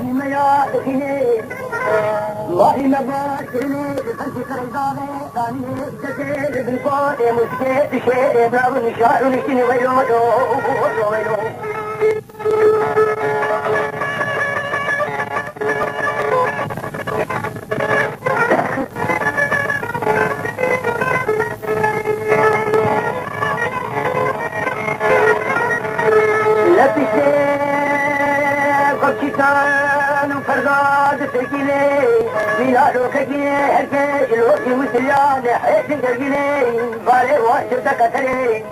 ما يا دخيني ماهي مباشرني بخلص كريزاني ثاني جسد بالقوت مسكت شيء باب نشار ونشتني ويلو ويلو كانوا فرقاد سكيني بلادو كجيني هركي الوقت مسليان حيث كجيني باري واشر دكتري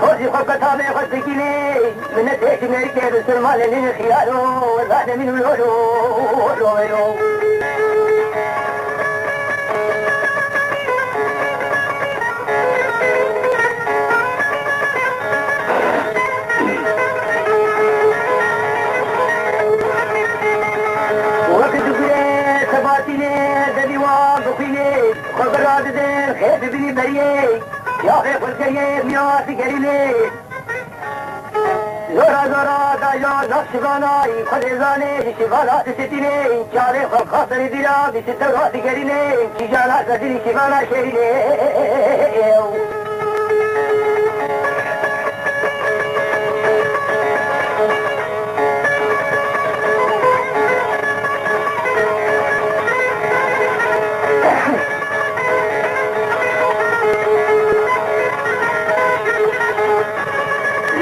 خوزي خوب كتابي خوز سكيني من التيش مريكي بسلمان لين خيالو وزاد من الولو خبرات دين خيف بني بريء يا خيف الكريه مياسي كريمي زورا زورا دايا نفس باناي خليزاني شبالا ستيني چاري خاطر ديرا بسترات كريمي شجالا سدري شبالا شيري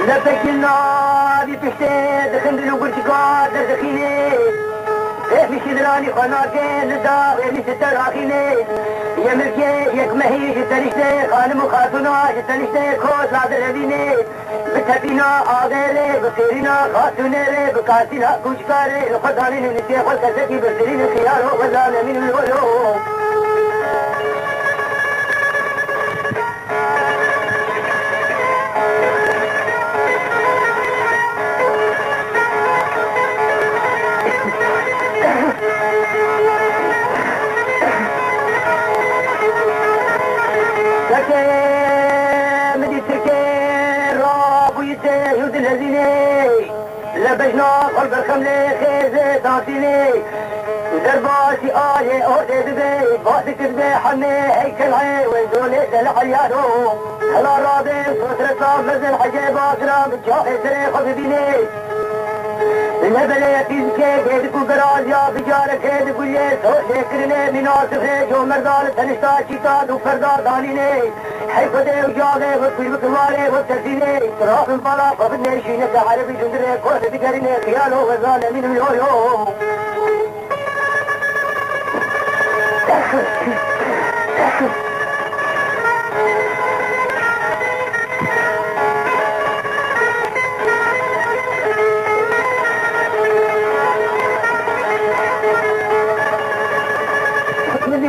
لبكنا بتحتاج خندل وقرشقات لزخيني مش دراني خناكين لدا مش تراخيني يا ملكي يك مهيش تنشتي خانم وخاتونا تنشتي خوص عدل بيني بتبينا آغيري بخيرنا خاتونيري بكاتنا كوشكاري خداني نسي خل كسكي بسرين خيار وغزانا من الولو لبجنا قلب الخملة خيزة تانسيني درباسي آلي أهدي ببي باسك ببي حمي هيكل عي ويزولي دلحيانو هلا رابي سوسرة مزل حجي باسرا بجاهي سري خببيني لبلي تيزكي بيدكو قراز يا بجارة خيد قولي سوشي كرني مناسفة جو مردال تنشتا شيطا دو فردا دانيني حيث دي وجاغي وكل بكواري وبترسيني تراف مبالا قبلني شينك عربي جندري كوث بكرني خيالو وزانا من اليويو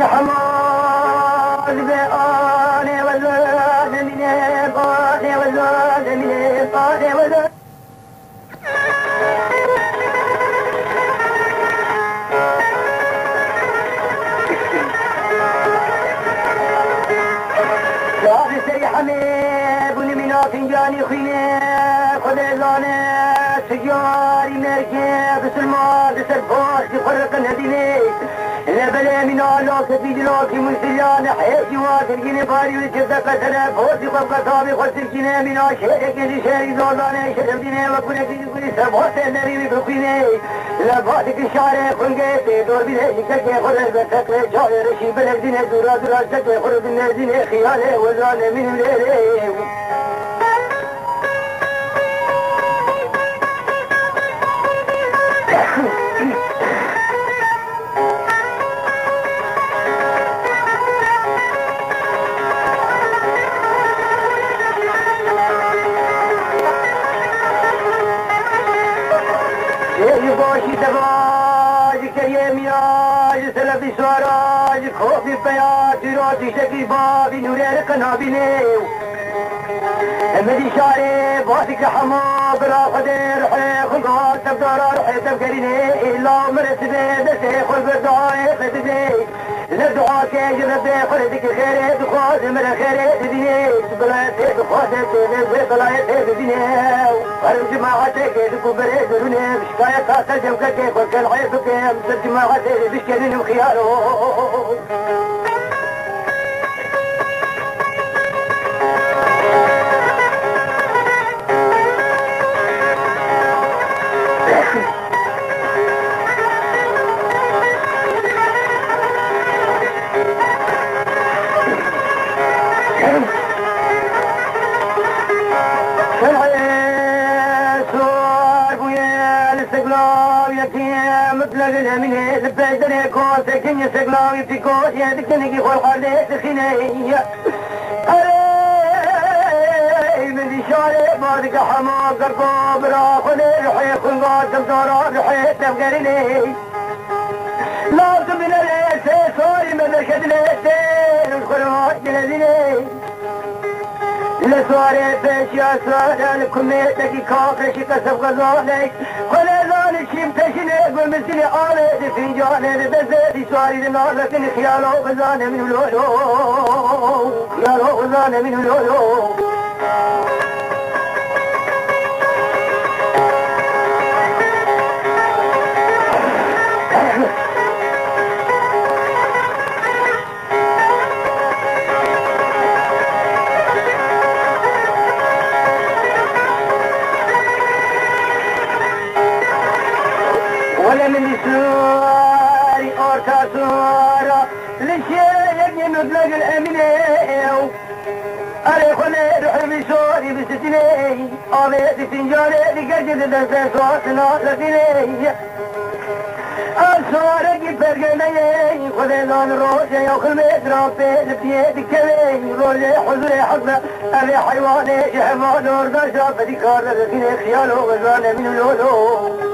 حماد بآني والزاد مني باني والزاد مني باني والزاد شافي سري حميد ونمنا فنجاني خيني خذيزاني سجاري مركب بسلمان بسرباش بفرق الهديني لبلا من الله كبيد لوك مسليان حياتي واقرقين باري وشدك سنة فوزي قبقى طابي خسركين من عشيرك لشاري دولاني شرمدين وكونك لكل سبوت النبي بكويني لباتك الشارع خلقيتي دور بلهجك خرج بسكر جاري رشي بلدين دورا دورا سكر خرج النازين خيالي وزان من الليل باشی دواج کریه میاج سلبی سواراج خوبی پیاج راجی شکی بابی نوره رکنا بینه مدی شاره باشی که حما برا خده روحه خلقات تبدارا روحه تبکرینه ایلا مرسده دسته خل بردعای خدده لدعاك يا ربي خلدك خيري بخوز من خيري دنيا بلايتي بخوزتي بلايتي دنيا ورم جماعتك يدكو بريد دنيا بشكاية تاسا جمكك وكان عيبك مسر جماعتي بشكرين مخيارو من البدر كوسك يسقلاوي في كوس يدكني خلق عليك خنيه من شارع بعدك حماق الكبرى خلي رحيق القاسم دورا رحيق تفقرني لا من الاساس صاري من الشد الاسين الخلوات جلدني لسواري باشيا سواري لكميتك كافرش كسب غزالك خلي ذاني شيم تشنيك ومثلي آلي فنجاني لدزيتي سواري لنالك خيالو غزاني من الولو خيالو غزاني من الولو ولا من سواري أورتا سوارا للشيء ينطلق الأمنية أري خلي روحي بسوري بستني أبيت فنجاني لقرجل دسة صوتنا لسني السواري فرقني خذي لون روجي يوخل مترا بيت بيدك كوي روجي حضري حقنا أبي حيواني شحمان ورقا شافتي كار لسني خيالو غزاني من اللولو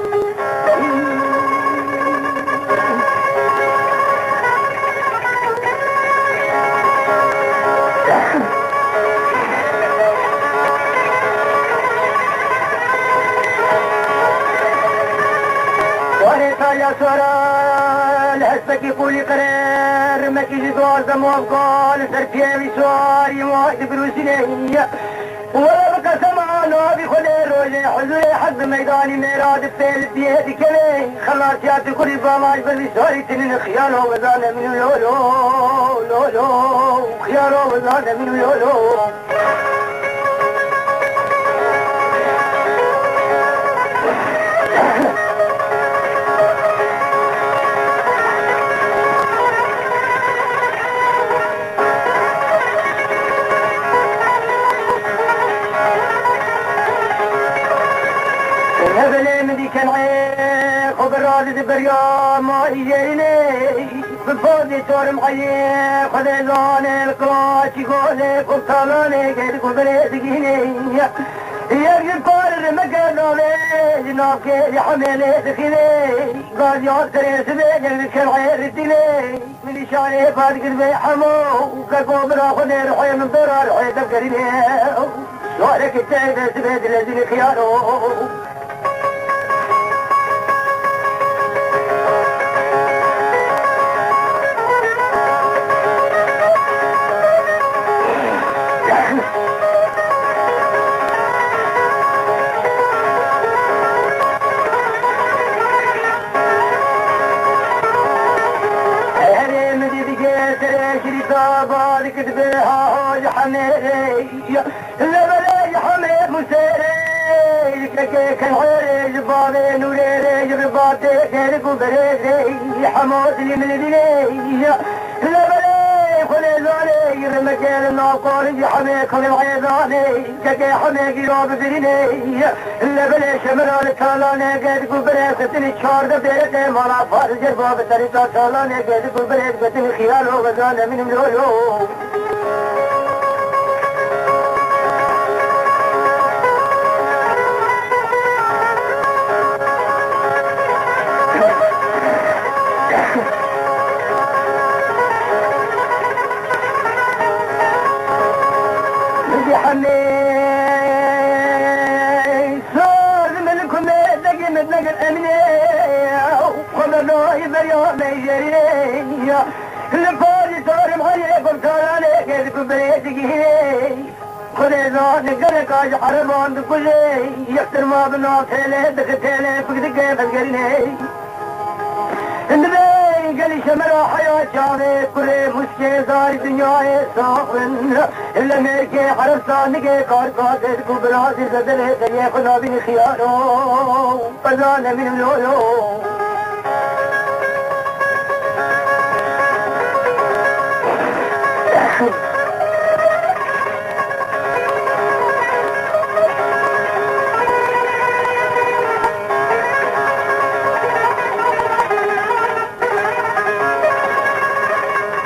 يا سورا لحسك يقولي قرار ما كيجي دوار دمو افقال سرفيه بسواري واحد بروسينيه ولا بقى سمعنا بخلي روجي حزوري حق ميداني ميراد بتيل بيدي كلي خلاص يا تقولي باماج بلي سوري تنين خيالو وزانه من لولو لولو خيالو وزانه من لولو كان عيق وبالرادة بريا ما يجيني بفوزي تور معيق خذيلاني القراتي قولي قبطالاني قيدك وبريدقيني يرجل طارر مقالولي جنابك يحملي دخيلي قال يا تريس بيجل كان عيرديني من إشاري فاد قلبي حمو كالقوبرا خذي روحي من برا روحي تفكريني شوارك التايدة سبيد الذين خيارو بالك تبيها يا حميدي اللبلي يا حميد مسيري لك العريج بابي نوري رباطي كيرك وبريدي يا حمود اللي من الليل اللبلي خليزاني رمكيل الناقور يا حميد كل العيداني كي حميد راب بريني اللبلي شمران تالاني كيرك وبريد ختني شار دبيرتي مالا فارج باب تريتا تالاني كيرك وبريد ختني خيال وغزاني من ملولو لفاجي صار مهريكم سالاني كيدكم بريتكي خذي زاد نقرك اج حربان كلي يكتر ما بنا ثيله دختيله فقدك بسقرني النبي قال شمرا حياة شاوي كل مشكل دار دنيا صاحن إلا ميركي حرفتان نجي كار قادر كبرازي زدله دريا خدا بين خيارو فزان من لولو